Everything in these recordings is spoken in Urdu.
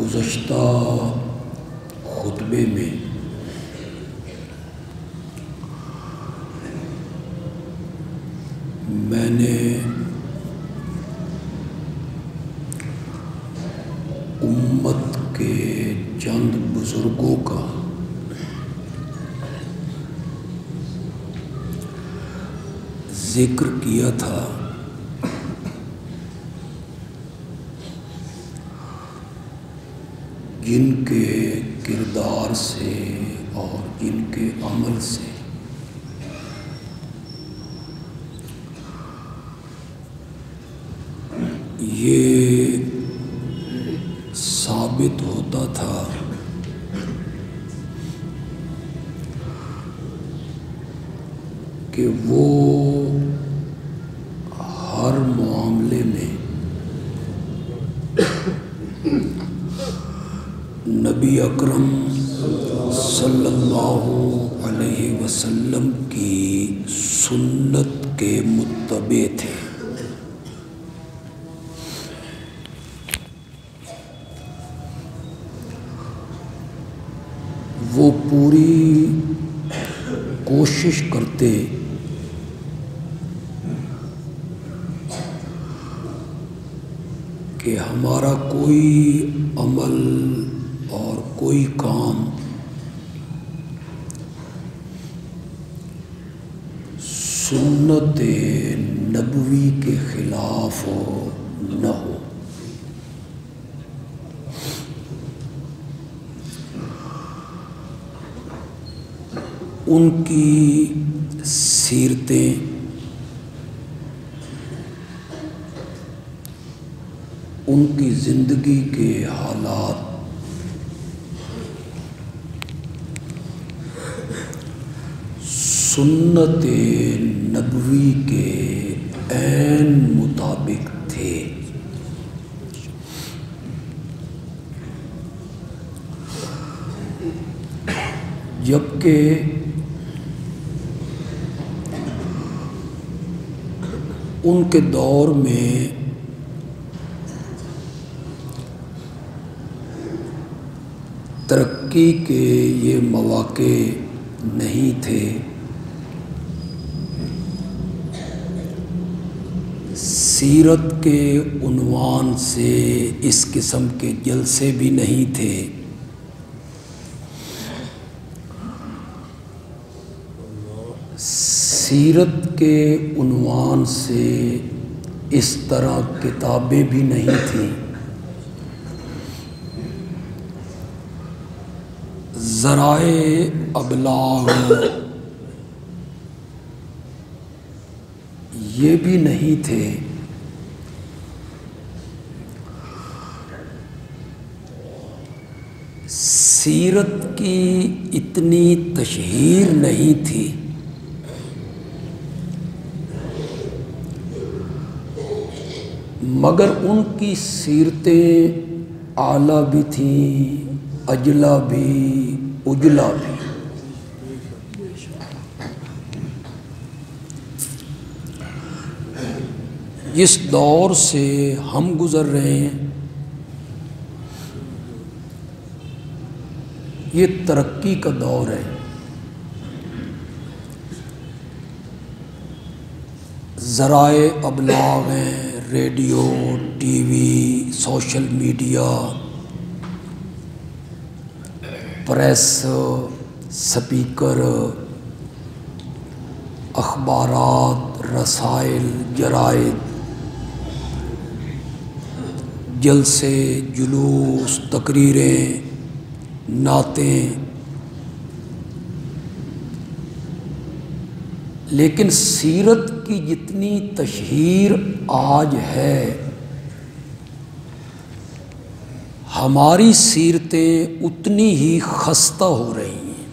گزشتہ خطبے میں میں نے امت کے چند بزرگوں کا ذکر کیا تھا جن کے کردار سے اور جن کے عمل سے یہ ثابت ہوتا تھا کہ وہ ہر معاملے میں نبی اکرم صلی اللہ علیہ وسلم کی سنت کے متبع تھے۔ وہ پوری کوشش کرتے کہ ہمارا کوئی عمل اور کوئی کام سنت نبوی کے خلاف نہ ہو۔ ان کی سیرتیں ان کی زندگی کے حالات سنت نبوی کے عین مطابق تھے۔ جبکہ ان کے دور میں ترقی کے یہ مواقع نہیں تھے، سیرت کے عنوان سے اس قسم کے جلسے بھی نہیں تھے، سیرت کے عنوان سے اس طرح کتابیں بھی نہیں تھیں، ذرائع ابلاغ یہ بھی نہیں تھے، سیرت کی اتنی تشہیر نہیں تھی، مگر ان کی سیرتیں اعلیٰ بھی تھیں، اجلا بھی، اجلا بھی۔ جس دور سے ہم گزر رہے ہیں یہ ترقی کا دور ہے، ذرائع ابلاغ ہیں، radio, T V, social media, press, speaker, اخبارات، رسائل، جرائد، جلسے، جلوس، تقریریں، نعتیں، لیکن سیرت کی جتنی تشہیر آج ہے ہماری سیرتیں اتنی ہی خستہ ہو رہی ہیں۔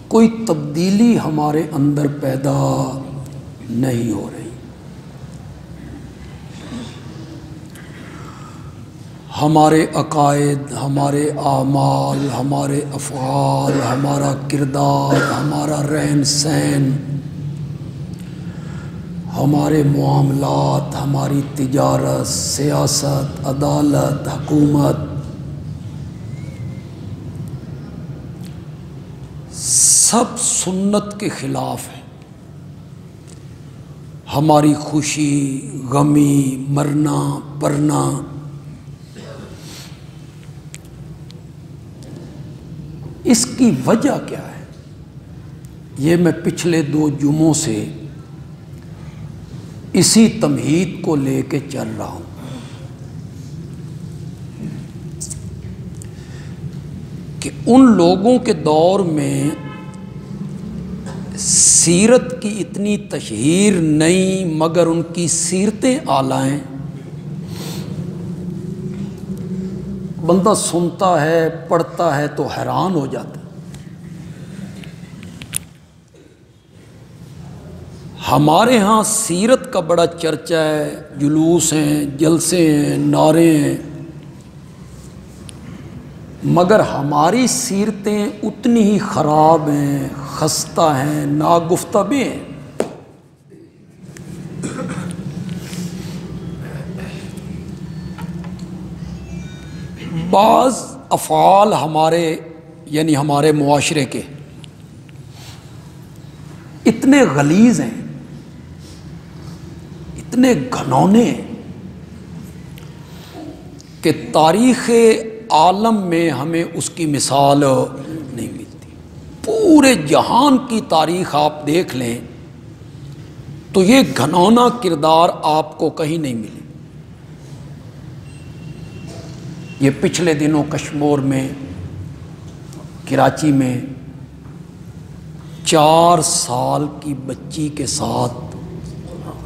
کوئی تبدیلی ہمارے اندر پیدا نہیں ہو رہی، ہمارے عقائد، ہمارے اعمال، ہمارے افعال، ہمارا کردار، ہمارا رہن سہن، ہمارے معاملات، ہماری تجارت، سیاست، عدالت، حکومت سب سنت کے خلاف ہے۔ ہماری خوشی، غمی، مرنا، پرنا، اس کی وجہ کیا ہے؟ یہ میں پچھلے 2 جمعوں سے اسی تمہید کو لے کے چل رہا ہوں کہ ان لوگوں کے دور میں سیرت کی اتنی تشہیر نہیں، مگر ان کی سیرتیں اعلیٰ ہیں۔ بندہ سنتا ہے، پڑھتا ہے تو حیران ہو جاتا ہے۔ ہمارے ہاں سیرت کا بڑا چرچا ہے، جلوس ہیں، جلسے ہیں، نعرے ہیں، مگر ہماری سیرتیں اتنی ہی خراب ہیں، خستہ ہیں، ناگفتگو ہیں۔ بعض افعال ہمارے یعنی ہمارے معاشرے کے اتنے غلیظ ہیں، اتنے گھنونے ہیں کہ تاریخ عالم میں ہمیں اس کی مثال نہیں ملتی۔ پورے جہان کی تاریخ آپ دیکھ لیں تو یہ گھنونا کردار آپ کو کہیں نہیں ملے۔ یہ پچھلے دنوں کشمور میں، کراچی میں 4 سال کی بچی کے ساتھ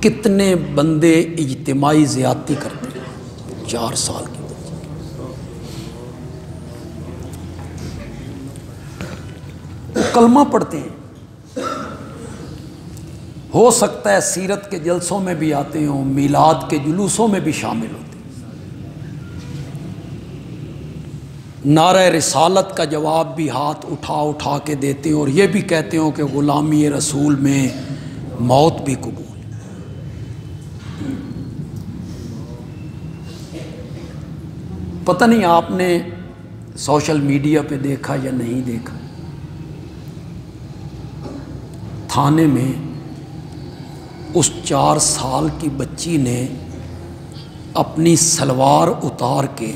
کتنے بندے اجتماعی زیادتی کرتے ہیں۔ 4 سال کی بچی، کلمہ پڑھتے ہیں، ہو سکتا ہے سیرت کے جلسوں میں بھی آتے ہوں، میلاد کے جلوسوں میں بھی شامل ہوتے ہیں، نعرہ رسالت کا جواب بھی ہاتھ اٹھا اٹھا کے دیتے ہیں، اور یہ بھی کہتے ہوں کہ غلامی رسول میں موت بھی قبول۔ پتہ نہیں آپ نے سوشل میڈیا پہ دیکھا یا نہیں دیکھا، تھانے میں اس 4 سال کی بچی نے اپنی سلوار اتار کے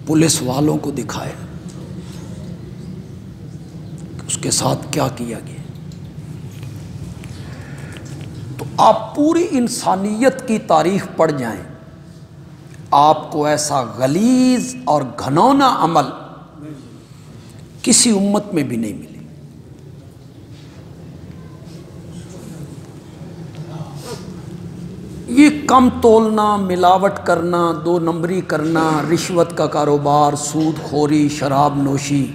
پولیس والوں کو دکھایا کہ اس کے ساتھ کیا کیا گیا۔ تو آپ پوری انسانیت کی تاریخ پڑھ جائیں، آپ کو ایسا غلیظ اور گھنونا عمل کسی امت میں بھی نہیں ملے۔ یہ کم تولنا، ملاوٹ کرنا، 2 نمبری کرنا، رشوت کا کاروبار، سود خوری، شراب نوشی،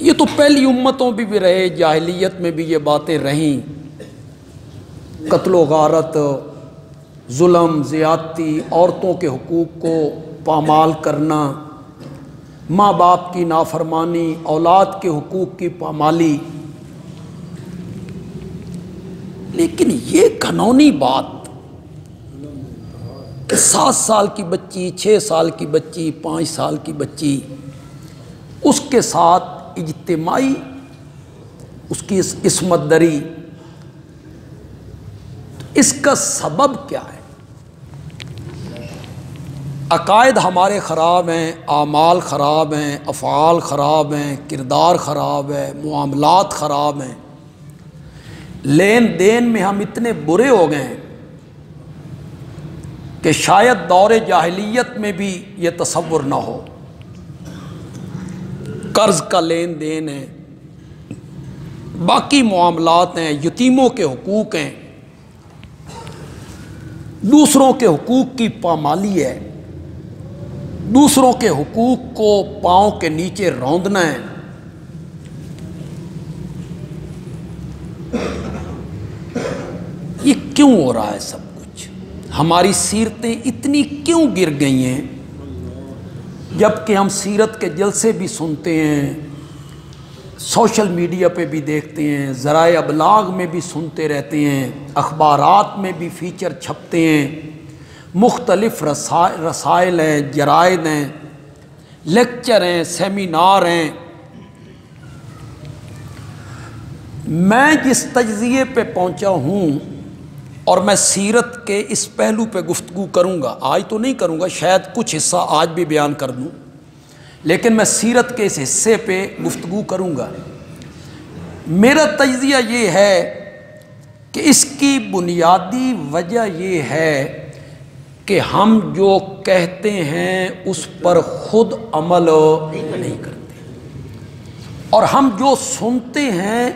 یہ تو پہلی امتوں بھی رہے، جاہلیت میں بھی یہ باتیں رہیں۔ قتل و غارت، ظلم، زیادتی، عورتوں کے حقوق کو پامال کرنا، ماں باپ کی نافرمانی، اولاد کے حقوق کی پامالی۔ لیکن یہ گھنونی بات کہ 7 سال کی بچی، 6 سال کی بچی، 5 سال کی بچی، اس کے ساتھ اجتماعی اس کی عصمت دری، اس کا سبب کیا ہے؟ عقائد ہمارے خراب ہیں، اعمال خراب ہیں، افعال خراب ہیں، کردار خراب ہے، معاملات خراب ہیں، لین دین میں ہم اتنے برے ہو گئے ہیں کہ شاید دور جاہلیت میں بھی یہ تصور نہ ہو۔ قرض کا لین دین ہے، باقی معاملات ہیں، یتیموں کے حقوق ہیں، دوسروں کے حقوق کی پامالی ہے، دوسروں کے حقوق کو پاؤں کے نیچے روندنا ہے۔ یہ کیوں ہو رہا ہے سب کچھ؟ ہماری سیرتیں اتنی کیوں گر گئی ہیں جبکہ ہم سیرت کے جلسے بھی سنتے ہیں، سوشل میڈیا پہ بھی دیکھتے ہیں، ذرائع ابلاغ میں بھی سنتے رہتے ہیں، اخبارات میں بھی فیچر چھپتے ہیں، مختلف رسائل ہیں، جرائد ہیں، لیکچر ہیں، سیمینار ہیں۔ میں جس تجزیے پہ پہنچا ہوں، اور میں سیرت کے اس پہلو پہ گفتگو کروں گا، آج تو نہیں کروں گا، شاید کچھ حصہ آج بھی بیان کر دوں، لیکن میں سیرت کے اس حصے پہ گفتگو کروں گا۔ میرا تجزیہ یہ ہے کہ اس کی بنیادی وجہ یہ ہے کہ ہم جو کہتے ہیں اس پر خود عمل نہیں کرتے، اور ہم جو سنتے ہیں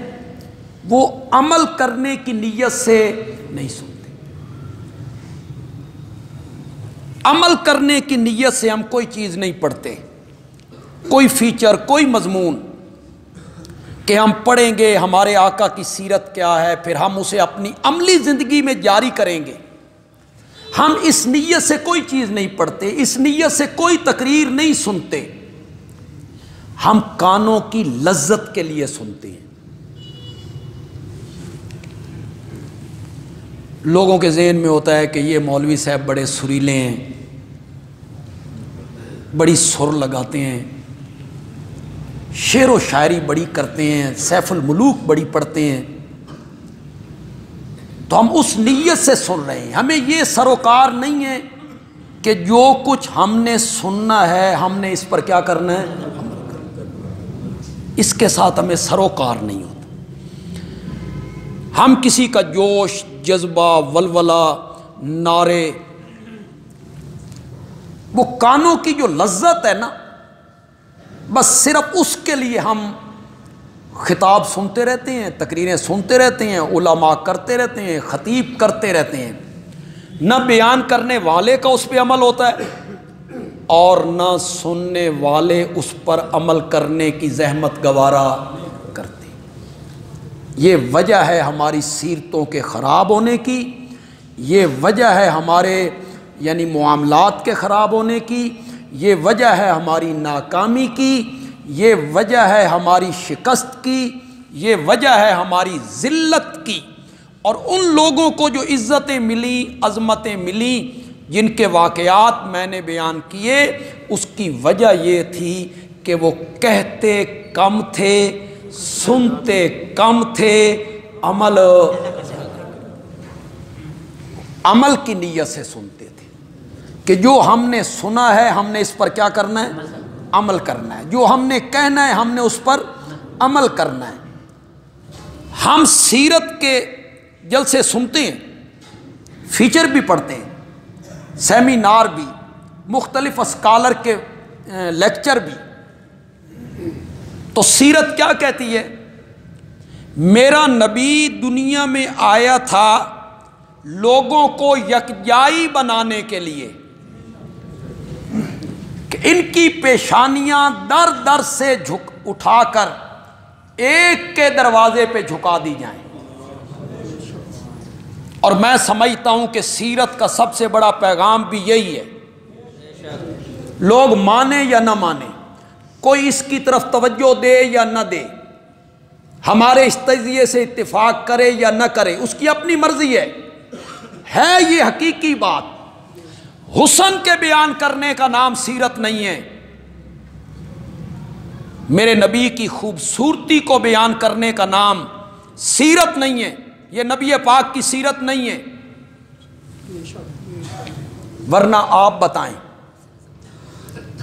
وہ عمل کرنے کی نیت سے نہیں سنتے۔ عمل کرنے کی نیت سے ہم کوئی چیز نہیں پڑھتے، کوئی فیچر، کوئی مضمون کہ ہم پڑھیں گے ہمارے آقا کی سیرت کیا ہے، پھر ہم اسے اپنی عملی زندگی میں جاری کریں گے۔ ہم اس نیت سے کوئی چیز نہیں پڑھتے، اس نیت سے کوئی تقریر نہیں سنتے، ہم کانوں کی لذت کے لیے سنتے ہیں۔ لوگوں کے ذہن میں ہوتا ہے کہ یہ مولوی صاحب بڑے سریلے ہیں، بڑی سر لگاتے ہیں، شعر و شاعری بڑی کرتے ہیں، سیف الملوک بڑی پڑھتے ہیں، تو ہم اس نیت سے سن رہے ہیں۔ ہمیں یہ سروکار نہیں ہے کہ جو کچھ ہم نے سننا ہے ہم نے اس پر کیا کرنا ہے، اس کے ساتھ ہمیں سروکار نہیں ہوتا۔ ہم کسی کا جوش، جذبہ، ولولہ، نعرے، وہ کانوں کی جو لذت ہے نا، بس صرف اس کے لیے ہم خطاب سنتے رہتے ہیں، تقریریں سنتے رہتے ہیں، علماء کرتے رہتے ہیں، خطیب کرتے رہتے ہیں، نہ بیان کرنے والے کا اس پہ عمل ہوتا ہے اور نہ سننے والے اس پر عمل کرنے کی زحمت گوارا کرتے۔ یہ وجہ ہے ہماری سیرتوں کے خراب ہونے کی، یہ وجہ ہے ہمارے یعنی معاملات کے خراب ہونے کی، یہ وجہ ہے ہماری ناکامی کی، یہ وجہ ہے ہماری شکست کی، یہ وجہ ہے ہماری ذلت کی۔ اور ان لوگوں کو جو عزتیں ملی، عظمتیں ملی، جن کے واقعات میں نے بیان کیے، اس کی وجہ یہ تھی کہ وہ کہتے کم تھے، سنتے کم تھے، عمل کی نیت سے سنتے تھے کہ جو ہم نے سنا ہے ہم نے اس پر کیا کرنا ہے، عمل کرنا ہے، جو ہم نے کہنا ہے ہم نے اس پر عمل کرنا ہے۔ ہم سیرت کے جلسے سنتے ہیں، فیچر بھی پڑھتے ہیں، سیمینار بھی، مختلف اسکالر کے لیکچر بھی، تو سیرت کیا کہتی ہے؟ میرا نبی دنیا میں آیا تھا لوگوں کو یکجائی بنانے کے لیے کہ ان کی پیشانیاں در در سے اٹھا کر ایک کے دروازے پہ جھکا دی جائیں۔ اور میں سمجھتا ہوں کہ سیرت کا سب سے بڑا پیغام بھی یہی ہے، لوگ مانے یا نہ مانے، کوئی اس کی طرف توجہ دے یا نہ دے، ہمارے اس تجزیے سے اتفاق کرے یا نہ کرے، اس کی اپنی مرضی ہے یہ حقیقی بات۔ حسن کے بیان کرنے کا نام سیرت نہیں ہے، میرے نبی کی خوبصورتی کو بیان کرنے کا نام سیرت نہیں ہے، یہ نبی پاک کی سیرت نہیں ہے۔ ورنہ آپ بتائیں،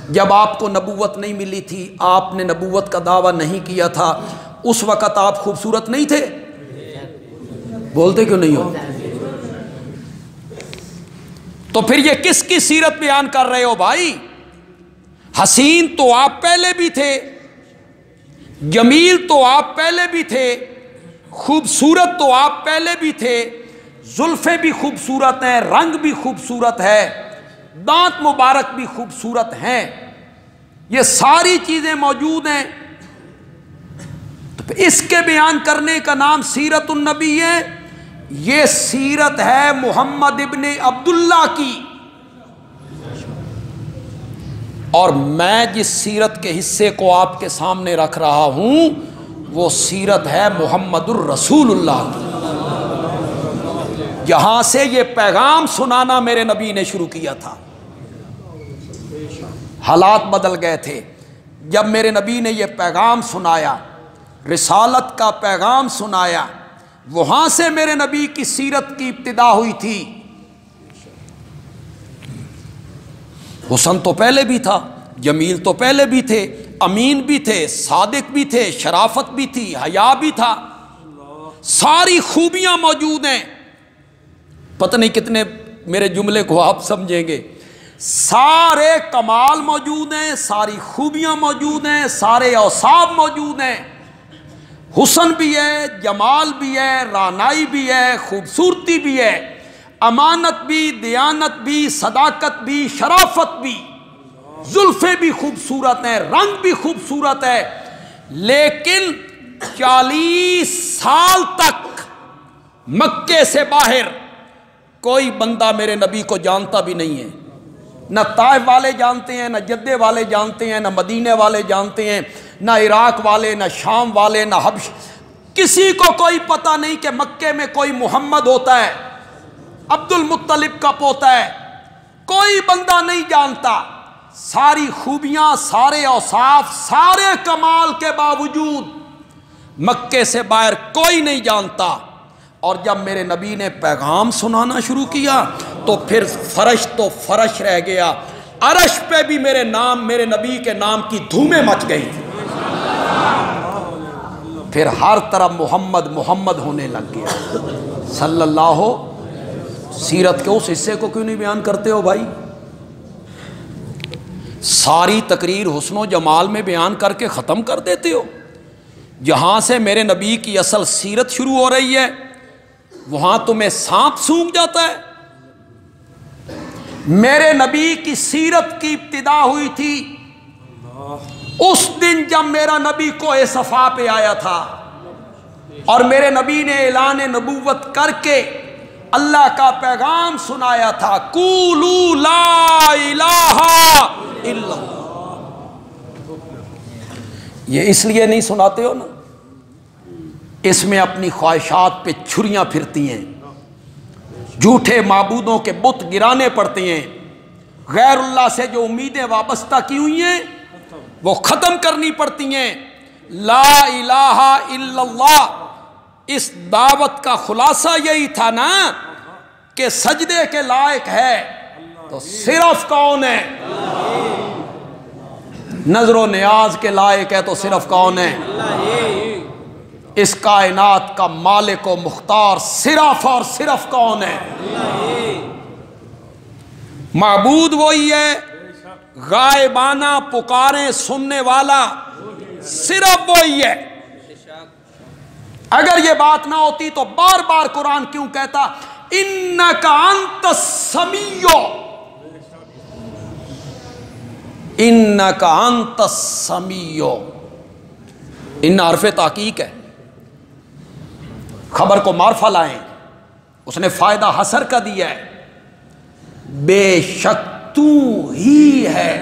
جب آپ کو نبوت نہیں ملی تھی، آپ نے نبوت کا دعویٰ نہیں کیا تھا، اس وقت آپ خوبصورت نہیں تھے؟ بولتے کیوں نہیں ہو؟ تو پھر یہ کس کی سیرت بیان کر رہے ہو بھائی؟ حسین تو آپ پہلے بھی تھے، جمیل تو آپ پہلے بھی تھے، خوبصورت تو آپ پہلے بھی تھے، زلفیں بھی خوبصورت ہیں، رنگ بھی خوبصورت ہے، دانت مبارک بھی خوبصورت ہیں، یہ ساری چیزیں موجود ہیں، تو اس کے بیان کرنے کا نام سیرت النبی ہے؟ یہ سیرت ہے محمد ابن عبداللہ کی۔ اور میں جس سیرت کے حصے کو آپ کے سامنے رکھ رہا ہوں وہ سیرت ہے محمد الرسول اللہ کی۔ یہاں سے یہ پیغام سنانا میرے نبی نے شروع کیا تھا۔ حالات بدل گئے تھے جب میرے نبی نے یہ پیغام سنایا، رسالت کا پیغام سنایا، وہاں سے میرے نبی کی سیرت کی ابتدا ہوئی تھی۔ حسن تو پہلے بھی تھا، جمیل تو پہلے بھی تھے، امین بھی تھے، صادق بھی تھے، شرافت بھی تھی، حیا بھی تھا، ساری خوبیاں موجود ہیں۔ پتہ نہیں کتنے میرے جملے کو آپ سمجھیں گے۔ سارے کمال موجود ہیں، ساری خوبیاں موجود ہیں، سارے اوصاف موجود ہیں۔ حسن بھی ہے، جمال بھی ہے، رعنائی بھی ہے، خوبصورتی بھی ہے، امانت بھی، دیانت بھی، صداقت بھی، شرافت بھی، زلفیں بھی خوبصورت ہیں، رنگ بھی خوبصورت ہے۔ لیکن 40 سال تک مکے سے باہر کوئی بندہ میرے نبی کو جانتا بھی نہیں ہے۔ نہ طائف والے جانتے ہیں، نہ جدے والے جانتے ہیں، نہ مدینے والے جانتے ہیں، نہ عراق والے، نہ شام والے، نہ حبش، کسی کو کوئی پتہ نہیں کہ مکے میں کوئی محمد ہوتا ہے، عبد المطلب کا پوتا ہے، کوئی بندہ نہیں جانتا۔ ساری خوبیاں، سارے اوصاف، سارے کمال کے باوجود مکے سے باہر کوئی نہیں جانتا۔ اور جب میرے نبی نے پیغام سنانا شروع کیا تو پھر فرش تو فرش رہ گیا، عرش پہ بھی میرے نبی کے نام کی دھومیں مچ گئی تھی۔ پھر ہر طرف محمد محمد ہونے لگ گیا صلی اللہ ہو۔ سیرت کے اس حصے کو کیوں نہیں بیان کرتے ہو بھائی؟ ساری تقریر حسن و جمال میں بیان کر کے ختم کر دیتے ہو۔ جہاں سے میرے نبی کی اصل سیرت شروع ہو رہی ہے وہاں تمہیں سانپ سونگھ جاتا ہے۔ میرے نبی کی سیرت کی ابتدا ہوئی تھی اس دن جب میرا نبی کوہ صفا پہ آیا تھا اور میرے نبی نے اعلان نبوت کر کے اللہ کا پیغام سنایا تھا، قولوا لا الہ الا اللہ۔ یہ اس لیے نہیں سناتے ہو نا، اس میں اپنی خواہشات پہ چھریاں پھرتی ہیں، جھوٹے معبودوں کے بت گرانے پڑتے ہیں، غیر اللہ سے جو امیدیں وابستہ کی ہوئی ہیں وہ ختم کرنی پڑتی ہیں۔ لا الہ الا اللہ، اس دعوت کا خلاصہ یہی تھا نا کہ سجدے کے لائق ہے تو صرف کون ہے؟ نظر و نیاز کے لائق ہے تو صرف کون ہے؟ اس کائنات کا مالک و مختار صرف اور صرف کون ہے؟ معبود وہی ہے، غائبانہ پکاریں سننے والا صرف وہی ہے۔ اگر یہ بات نہ ہوتی تو بار بار قرآن کیوں کہتا انک انت السمیع، انک انت السمیع؟ ان حرف تحقیق ہے، خبر کو معرفہ لائیں، اس نے فائدہ حسر کا دیا ہے، بے شک تو ہی ہے،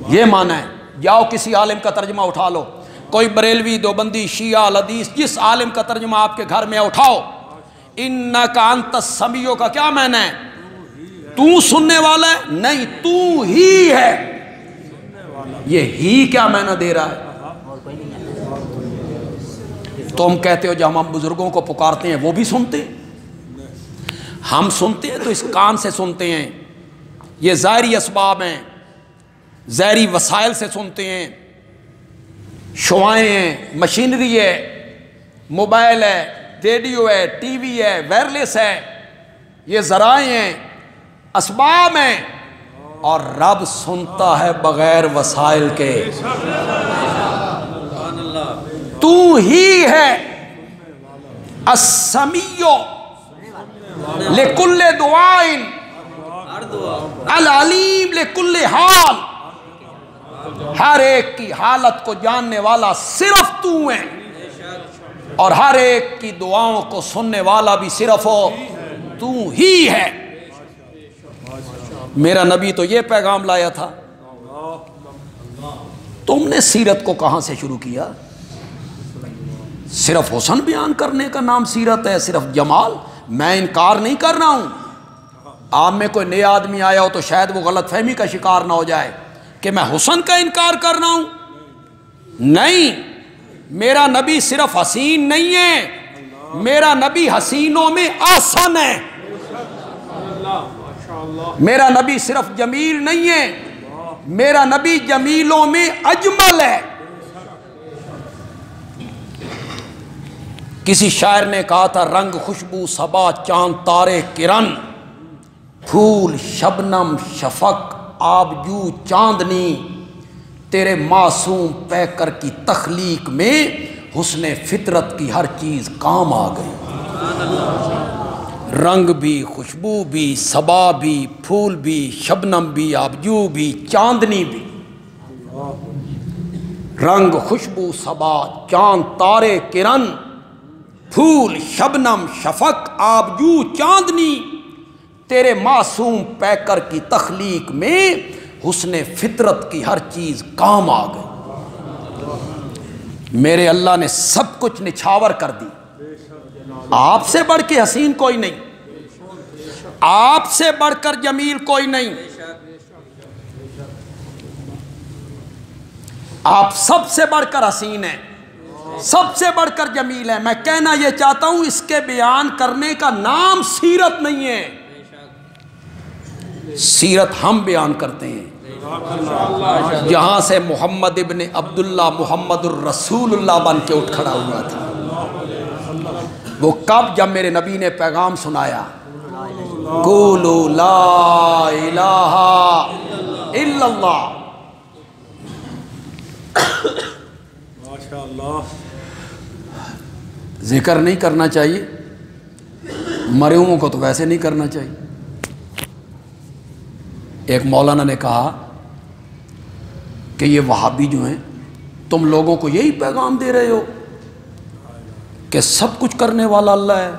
یہ معنی ہے۔ جاؤ کسی عالم کا ترجمہ اٹھا لو، کوئی بریلوی، دیوبندی، شیعہ، الحدیث، جس عالم کا ترجمہ آپ کے گھر میں اٹھاؤ، انکا انت السمیع کا کیا معنی ہے؟ تو سننے والا ہے؟ نہیں، تو ہی ہے۔ یہ ہی کیا معنی دے رہا ہے؟ تم کہتے ہو جب ہم بزرگوں کو پکارتے ہیں وہ بھی سنتے ہیں، ہم سنتے ہیں تو اس کان سے سنتے ہیں، یہ ظاہری اسباب ہیں، ظاہری وسائل سے سنتے ہیں، شعائیں ہیں، مشینری ہے، موبائل ہے، ریڈیو ہے، ٹی وی ہے، وائرلیس ہے، یہ ذرائع ہیں، اسباب ہیں، اور رب سنتا ہے بغیر وسائل کے۔ تو ہی ہے السمیع لکل دعاء العلیم لکل حال، ہر ایک کی حالت کو جاننے والا صرف تو ہے، اور ہر ایک کی دعاؤں کو سننے والا بھی صرف تو ہی ہے۔ میرا نبی تو یہ پیغام لایا تھا، تم نے سیرت کو کہاں سے شروع کیا؟ صرف حسن بیان کرنے کا نام سیرت ہے، صرف جمال؟ میں انکار نہیں کر رہا ہوں، آپ میں کوئی نیا آدمی آیا ہو تو شاید وہ غلط فہمی کا شکار نہ ہو جائے کہ میں حسن کا انکار کر رہا ہوں۔ نہیں، میرا نبی صرف حسین نہیں ہے، میرا نبی حسینوں میں آسن ہے۔ میرا نبی صرف جمیل نہیں ہے، میرا نبی جمیلوں میں اجمل ہے۔ کسی شاعر نے کہا تھا، رنگ خوشبو صبا چاند تارے کرن، پھول شبنم شفق آبجو چاندنی، تیرے معصوم پیکر کی تخلیق میں حسن فطرت کی ہر چیز کام آ گئی۔ رنگ بھی، خوشبو بھی، صبا بھی، پھول بھی، شبنم بھی، آبجو بھی، چاندنی بھی۔ رنگ خوشبو صبا چاند تارے کرن، پھول شبنم شفق آبجو چاندنی، تیرے معصوم پیکر کی تخلیق میں حسن فطرت کی ہر چیز کام آ گئی۔ میرے اللہ نے سب کچھ نچھاور کر دی۔ آپ سے بڑھ کے حسین کوئی نہیں، آپ سے بڑھ کر جمیل کوئی نہیں، آپ سب سے بڑھ کر حسین ہیں، سب سے بڑھ کر جمیل ہے۔ میں کہنا یہ چاہتا ہوں، اس کے بیان کرنے کا نام سیرت نہیں ہے، سیرت ہم بیان کرتے ہیں۔ جہاں سے محمد ابن عبداللہ محمد الرسول اللہ بن کے اٹھ کھڑا ہوا تھا، وہ کب؟ جب میرے نبی نے پیغام سنایا، قولوا لا الہ الا اللہ۔ ذکر نہیں کرنا چاہیے، مرے ہوئوں کو تو ویسے نہیں کرنا چاہیے۔ ایک مولانا نے کہا کہ یہ وہابی جو ہیں، تم لوگوں کو یہی پیغام دے رہے ہو کہ سب کچھ کرنے والا اللہ ہے،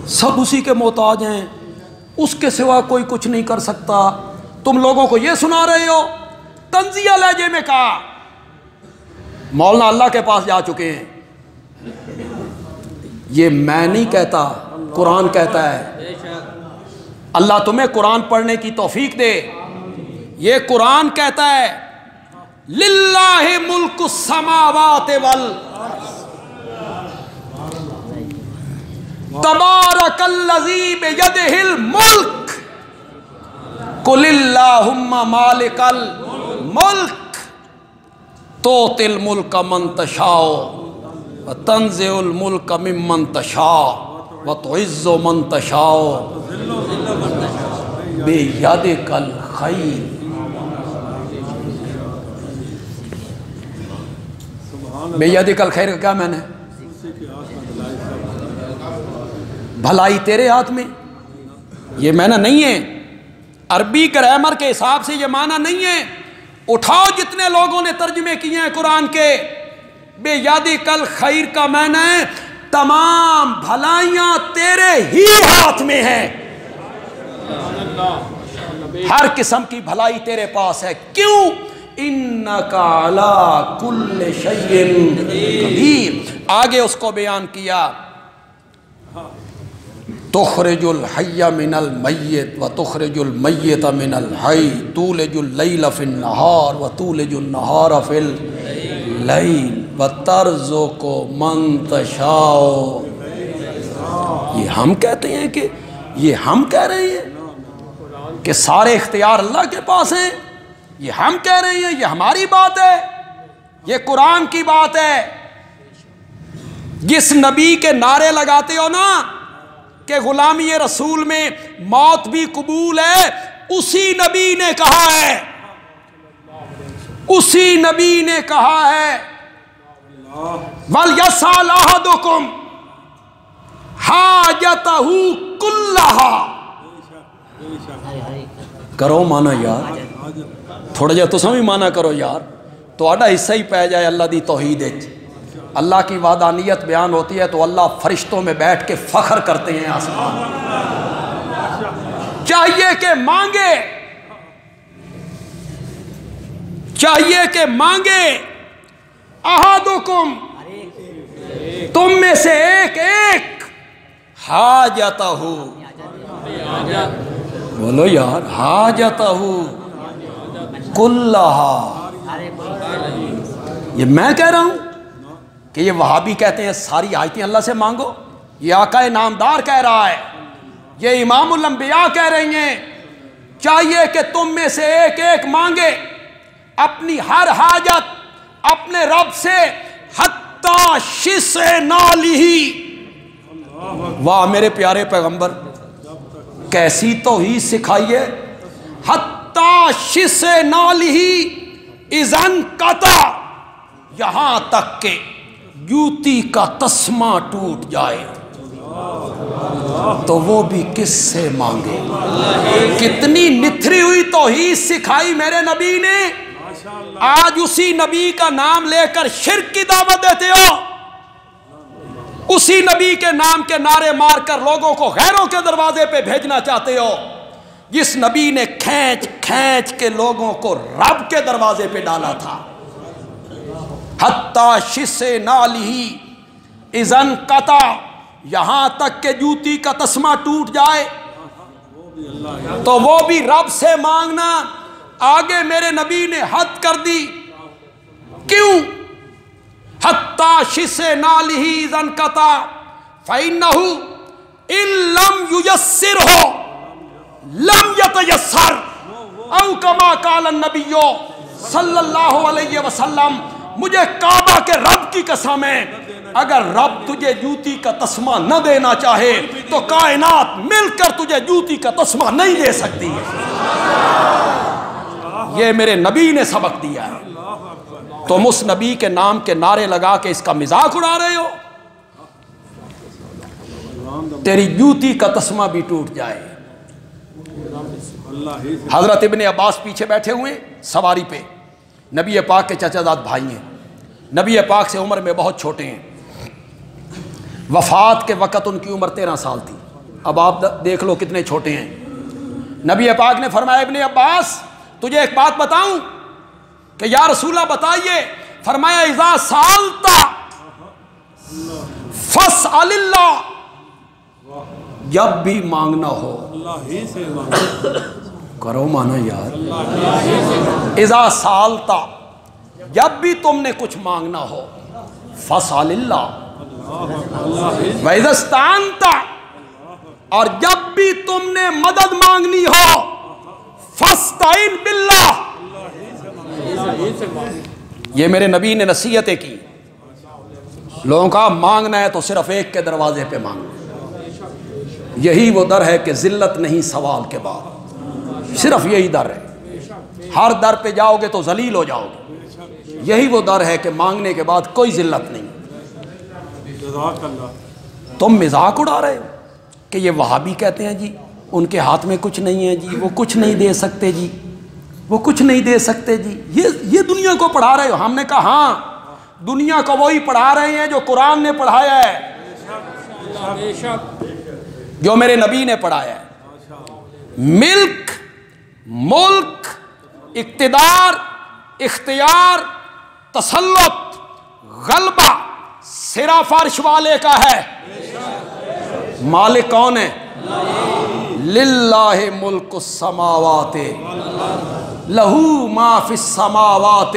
سب اسی کے محتاج ہیں، اس کے سوا کوئی کچھ نہیں کر سکتا، تم لوگوں کو یہ سنا رہے ہو؟ طنزیہ لہجے میں کہا۔ مولانا اللہ کے پاس جا چکے ہیں۔ یہ میں نہیں کہتا، قرآن کہتا ہے۔ اللہ تمہیں قرآن پڑھنے کی توفیق دے۔ یہ قرآن کہتا ہے، للہ ملک السماوات والارض تبارک الذی بیدہ الملک قل اللہم مالک الملک تؤتی الملک من تشاء وتنزع الملک ممن تشاء وتعز من تشاء بیدک الخیر۔ بیدک الخیر کا کیا معنی ہے؟ بھلائی تیرے ہاتھ میں۔ یہ معنی نہیں ہے، عربی گرامر کے حساب سے یہ معنی نہیں ہے۔ اٹھاؤ جتنے لوگوں نے ترجمے کیے ہیں قرآن کے، بیدک الخیر کا معنی ہے تمام بھلائیاں تیرے ہی ہاتھ میں ہیں، ہر قسم کی بھلائی تیرے پاس ہے۔ کیوں؟ انک علی کل شیء قدیر۔ آگے اس کو بیان کیا، تخرج الحی من المیت وتخرج المیت من الحی تولج اللیل فی النہار وتولج النہار فی اللیل وترزق من تشاء۔ یہ ہم کہتے ہیں کہ یہ ہم کہہ رہے ہیں کہ سارے اختیار اللہ کے پاس ہیں؟ یہ ہم کہہ رہے ہیں؟ یہ ہماری بات ہے؟ یہ قرآن کی بات ہے۔ جس نبی کے نعرے لگاتے ہو نا کہ غلامی رسول میں موت بھی قبول ہے، اسی نبی نے کہا ہے، اسی نبی نے کہا ہے، وَلْيَسْأَلْ أَحَدُكُمْ حَاجَتَهُ كُلَّهَا۔ کرو مانا یار، تھوڑا جا تساں بھی مانا کرو یار، تہاڈا حصہ ہی پی جائے اللہ دی توحید وچ۔ اللہ کی وحدانیت بیان ہوتی ہے تو اللہ فرشتوں میں بیٹھ کے فخر کرتے ہیں آسمان۔ چاہیے کہ مانگے، چاہیے کہ مانگے احدکم تم میں سے ایک ایک حاجتہ، بولو یار، حاجتہ کلہا۔ یہ میں کہہ رہا ہوں کہ یہ وہابی کہتے ہیں ساری آیتیں اللہ سے مانگو؟ یہ آقا نامدار کہہ رہا ہے، یہ امام الانبیاء کہہ رہی ہیں چاہیے کہ تم میں سے ایک ایک مانگے اپنی ہر حاجت اپنے رب سے، حتی شسع نالہ۔ واہ میرے پیارے پیغمبر، کیسی توحید سکھائیے، حتی شسع نالہ اذا انقطع، یہاں تک کہ جوتی کا تسمہ ٹوٹ جائے تو وہ بھی کس سے مانگے؟ کتنی نتھری ہوئی توحید سکھائی میرے نبی نے، آج اسی نبی کا نام لے کر شرک کی دعوت دیتے ہو، اسی نبی کے نام کے نعرے مار کر لوگوں کو غیروں کے دروازے پہ بھیجنا چاہتے ہو، جس نبی نے کھینچ کھینچ کے لوگوں کو رب کے دروازے پہ ڈالا تھا۔ حتی شسع نالہ اذا انقطع، یہاں تک کہ جوتی کا تسمہ ٹوٹ جائے تو وہ بھی رب سے مانگنا۔ آگے میرے نبی نے حد کر دی، کیوں؟ حتی شسع نالہ اذا انقطع فإنہ ان لم ییسرہ لم یتیسر، او کما قال النبی صلی اللہ علیہ وسلم۔ مجھے کعبہ کے رب کی قسم ہے، اگر رب تجھے جوتی کا تسمہ نہ دینا چاہے تو کائنات مل کر تجھے جوتی کا تسمہ نہیں دے سکتی ہے۔ یہ میرے نبی نے سبق دیا ہے، تم اس نبی کے نام کے نعرے لگا کے اس کا مذاق اڑا رہے ہو۔ تیری جوتی کا تسمہ بھی ٹوٹ جائے۔ حضرت ابن عباس پیچھے بیٹھے ہوئے سواری پہ، نبی پاک کے چچا زاد بھائی ہیں، نبی پاک سے عمر میں بہت چھوٹے ہیں، وفات کے وقت ان کی عمر 13 سال تھی۔ اب آپ دیکھ لو کتنے چھوٹے ہیں۔ نبی پاک نے فرمایا ابن عباس تجھے ایک بات بتاؤں؟ کہ یا رسول اللہ بتائیے۔ فرمایا اذا سالت فاسأل اللہ، جب بھی مانگنا ہو کرو مانا یار، اذا سالتا، جب بھی تم نے کچھ مانگنا ہو، فاسأل اللہ، وَإِذَا اسْتَعَنْتَ، اور جب بھی تم نے مدد مانگنی ہو، فَاسْتَعِنْ بِاللَّهِ۔ یہ میرے نبی نے نصیحتیں کی لوگوں کا، مانگنا ہے تو صرف ایک کے دروازے پہ مانگنا۔ یہی وہ در ہے کہ ذلت نہیں سوال کے بعد، صرف یہی در ہے۔ ہر در پہ جاؤ گے تو ذلیل ہو جاؤ گے، یہی وہ در ہے کہ مانگنے کے بعد کوئی ذلت نہیں۔ تم مذاق اڑا رہے ہو کہ یہ وہابی کہتے ہیں جی ان کے ہاتھ میں کچھ نہیں ہے جی، وہ کچھ نہیں دے سکتے جی، وہ کچھ نہیں دے سکتے جی، یہ دنیا کو پڑھا رہے ہو۔ ہم نے کہا ہاں، دنیا کو وہی پڑھا رہے ہیں جو قرآن نے پڑھایا ہے، جو میرے نبی نے پڑھایا ہے۔ ملک، ملک، اقتدار، اختیار، تسلط، غلبہ صرف عرش والے کا ہے۔ مالک کون ہے؟ للہ ملک السماوات، لہو ما فی السماوات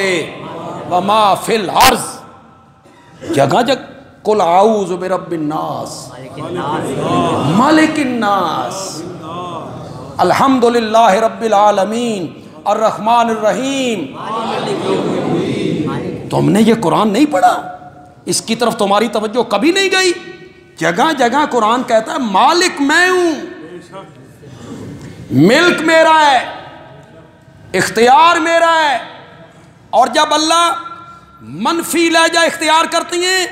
وما فی الارض۔ جگہ جگہ قل اعوذ برب الناس، مالک الناس، الحمدللہ رب العالمین، الرحمن الرحیم۔ تم نے یہ قرآن نہیں پڑھا؟ اس کی طرف تمہاری توجہ کبھی نہیں گئی؟ جگہ جگہ قرآن کہتا ہے مالک میں ہوں، ملک میرا ہے، اختیار میرا ہے۔ اور جب اللہ منفی لہجہ اختیار کرتی ہیں،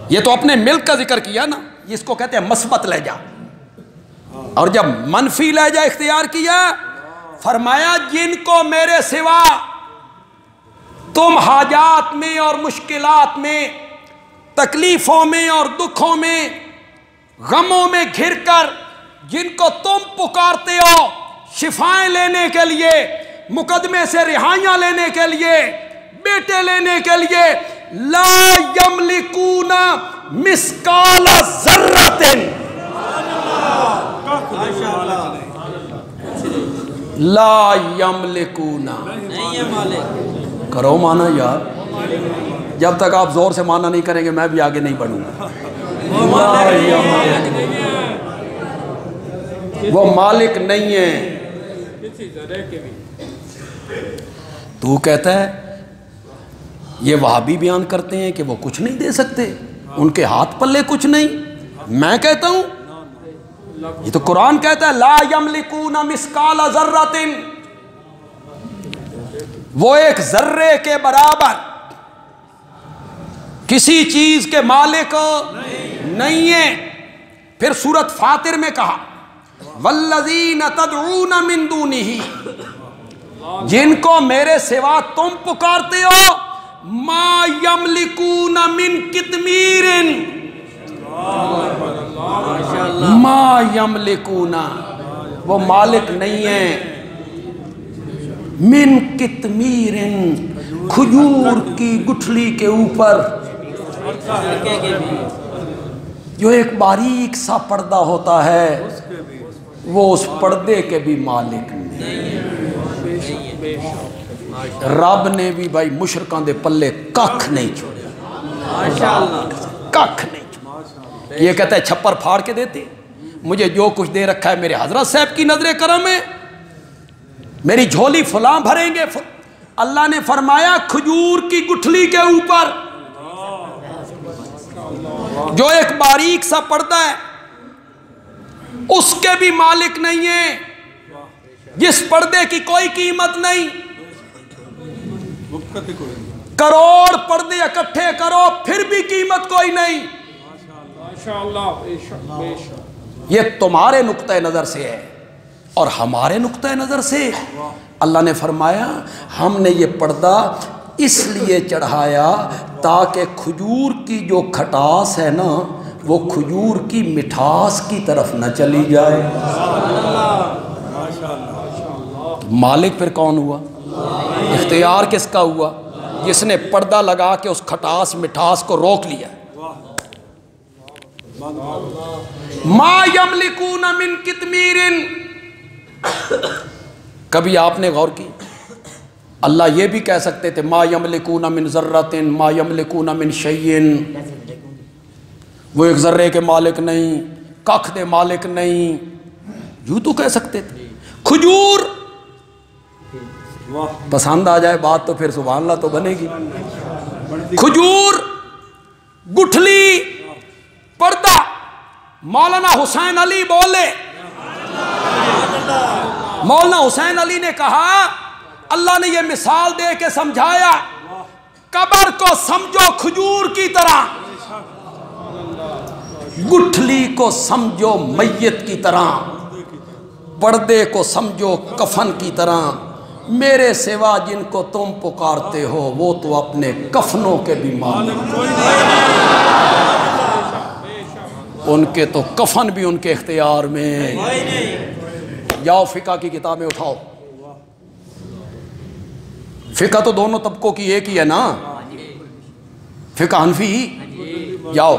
یہ تو اپنے ملک کا ذکر کیا نا، اس کو کہتے ہیں مثبت لہجہ، اور جب منفی لہجہ اختیار کیا فرمایا جن کو میرے سوا تم حاجات میں اور مشکلات میں، تکلیفوں میں اور دکھوں میں، غموں میں گھر کر جن کو تم پکارتے ہو شفائیں لینے کے لیے، مقدمے سے رہائیاں لینے کے لیے، بیٹے لینے کے لیے، لا یملکون مثقال ذرۃ، لا یملکون، کرو مانا یار، جب تک آپ زور سے مانا نہیں کریں گے میں بھی آگے نہیں بڑھوں گا۔ وہ مالک نہیں ہے۔ تو کہتا ہے، یہ وہابی بیان کرتے ہیں کہ وہ کچھ نہیں دے سکتے، ان کے ہاتھ پلے کچھ نہیں۔ میں کہتا ہوں، یہ تو قرآن کہتا ہے لا یملکون مثقال ذرۃ، وہ ایک ذرے کے برابر کسی چیز کے مالک نہیں ہے۔ پھر سورۃ فاطر میں کہا والذین تدعون من دونہ، جن کو میرے سوا تم پکارتے ہو، ما یملکون من قطمیر، ما یملکون، وہ مالک نہیں ہیں، من قطمیر، کھجور کی گٹھلی کے اوپر جو ایک باریک سا پردہ ہوتا ہے، وہ اس پردے کے بھی مالک نہیں۔ رب نے بھی بھائی مشرکاں دے پلے ککھ نہیں چھوڑا، ککھ نہیں چھوڑا۔ یہ کہتا ہے چھپر پھاڑ کے دیتے، مجھے جو کچھ دے رکھا ہے میرے حضرت صاحب کی نظر کرم ہے، میری جھولی فلاں بھریں گے۔ اللہ نے فرمایا کھجور کی گٹھلی کے اوپر جو ایک باریک سا پردہ ہے، اس کے بھی مالک نہیں ہے، جس پردے کی کوئی قیمت نہیں۔ کروڑ پردے اکٹھے کرو پھر بھی قیمت کوئی نہیں۔ یہ تمہارے نقطۂ نظر سے ہے، اور ہمارے نقطۂ نظر سے اللہ نے فرمایا ہم نے یہ پردہ اس لیے چڑھایا تاکہ کھجور کی جو کھٹاس ہے نا، وہ کھجور کی مٹھاس کی طرف نہ چلی جائے۔ مالک پھر کون ہوا؟ اختیار کس کا ہوا؟ جس نے پردہ لگا کے اس کھٹاس مٹھاس کو روک لیا۔ ما یملکون من قطمیر، کبھی آپ نے غور کی؟ اللہ یہ بھی کہہ سکتے تھے ما یملکون من ذرۃ ما یملکون من شیء، وہ ایک ذرے کے مالک نہیں، ککھ دے مالک نہیں، یوں تو کہہ سکتے تھے۔ کھجور پسند آ جائے بات تو پھر سبحان اللہ تو بنے گی۔ کھجور، گٹھلی، پردہ، مولانا حسین علی بولے، مولانا حسین علی نے کہا اللہ نے یہ مثال دے کے سمجھایا، قبر کو سمجھو کھجور کی طرح، گٹھلی کو سمجھو میت کی طرح، پردے کو سمجھو کفن کی طرح۔ میرے سوا جن کو تم پکارتے ہو وہ تو اپنے کفنوں کے بھی مالک، ان کے تو کفن بھی ان کے اختیار میں۔ جاؤ فقہ کی کتابیں اٹھاؤ، فقہ تو دونوں طبقوں کی ایک ہی ہے نا، فقہ حنفی۔ جاؤ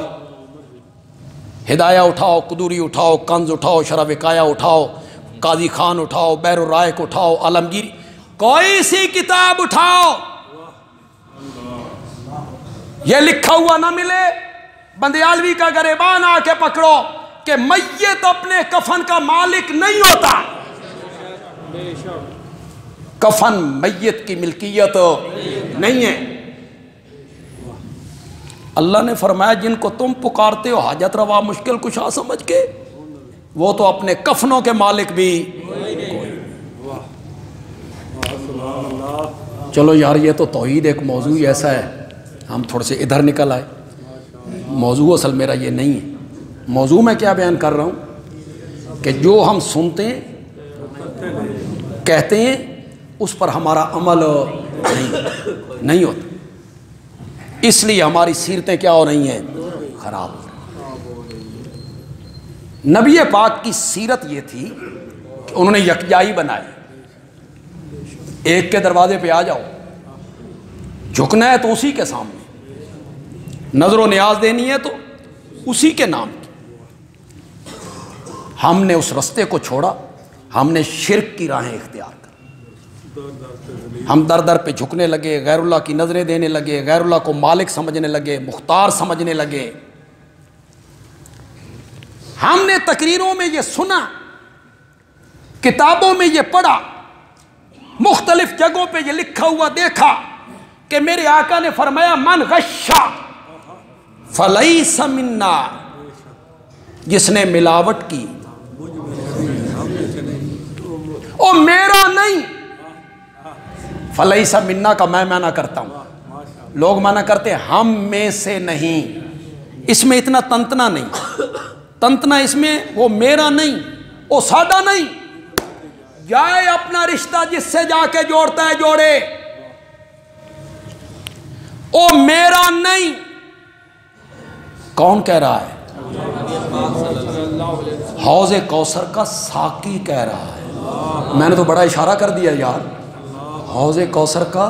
ہدایہ اٹھاؤ، قدوری اٹھاؤ، کنز اٹھاؤ، شرح وقایہ اٹھاؤ، قاضی خان اٹھاؤ، بحر الرائق اٹھاؤ، عالمگیری، کوئی سی کتاب اٹھاؤ، یہ لکھا ہوا نہ ملے بندیالوی کا گریبان آ کے پکڑو کہ میت اپنے کفن کا مالک نہیں ہوتا، کفن میت کی ملکیت نہیں ہے۔ اللہ نے فرمایا جن کو تم پکارتے ہو حاجت روا مشکل کشا سمجھ کے، وہ تو اپنے کفنوں کے مالک بھی۔ چلو یار یہ تو توحید ایک موضوع ہی ایسا ہے، ہم تھوڑے سے ادھر نکل آئے۔ موضوع اصل میرا یہ نہیں ہے، موضوع میں کیا بیان کر رہا ہوں کہ جو ہم سنتے ہیں کہتے ہیں اس پر ہمارا عمل نہیں ہوتا، اس لیے ہماری سیرتیں کیا ہو رہی ہیں؟ خراب ہو رہی ہیں۔ نبی پاک کی سیرت یہ تھی کہ انہوں نے یکجائی بنائی، ایک کے دروازے پہ آ جاؤ، جھکنا ہے تو اسی کے سامنے، نظر و نیاز دینی ہے تو اسی کے نام کی۔ ہم نے اس رستے کو چھوڑا، ہم نے شرک کی راہیں اختیار کر، ہم در در پہ جھکنے لگے، غیر اللہ کی نظریں دینے لگے، غیر اللہ کو مالک سمجھنے لگے، مختار سمجھنے لگے۔ ہم نے تقریروں میں یہ سنا، کتابوں میں یہ پڑھا، مختلف جگہوں پہ یہ لکھا ہوا دیکھا کہ میرے آقا نے فرمایا من غشا فلیس منا، جس نے ملاوٹ کی او میرا نہیں۔ فلیس منا کا میں معنی کرتا ہوں، لوگ معنی کرتے ہیں ہم میں سے نہیں، اس میں اتنا تنتنا نہیں، تنتنا اس میں وہ میرا نہیں، وہ ساڈا نہیں، جائے اپنا رشتہ جس سے جا کے جوڑتا ہے جوڑے، او میرا نہیں۔ کون کہہ رہا ہے؟ حوض کوثر کا ساقی کہہ رہا ہے۔ میں نے تو بڑا اشارہ کر دیا یار، حوض کوثر کا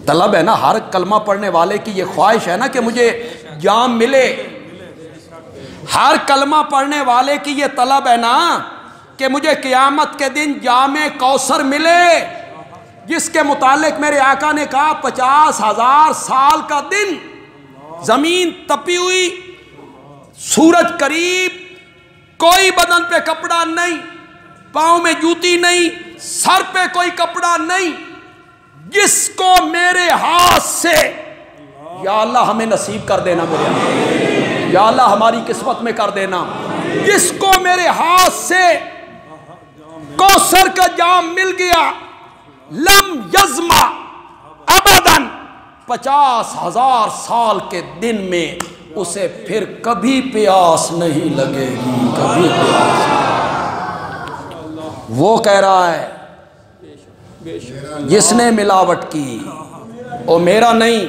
طلب ہے نا، ہر کلمہ پڑھنے والے کی یہ خواہش ہے نا کہ مجھے جام ملے، ہر کلمہ پڑھنے والے کی یہ طلب ہے نا کہ مجھے قیامت کے دن جام کوثر ملے، جس کے متعلق میرے آقا نے کہا 50,000 سال کا دن، زمین تپی ہوئی، سورج قریب، کوئی بدن پہ کپڑا نہیں، پاؤں میں جوتی نہیں، سر پہ کوئی کپڑا نہیں، جس کو میرے ہاتھ سے، یا اللہ ہمیں نصیب کر دینا میرے ہاتھ، یا اللہ ہماری قسمت میں کر دینا، جس کو میرے ہاتھ سے کوثر کا جام مل گیا، لم یزما ابداً، 50,000 سال کے دن میں اسے پھر کبھی پیاس نہیں لگے گی، کبھی پیاس نہیں۔ وہ کہہ رہا ہے جس نے ملاوٹ کی وہ میرا نہیں،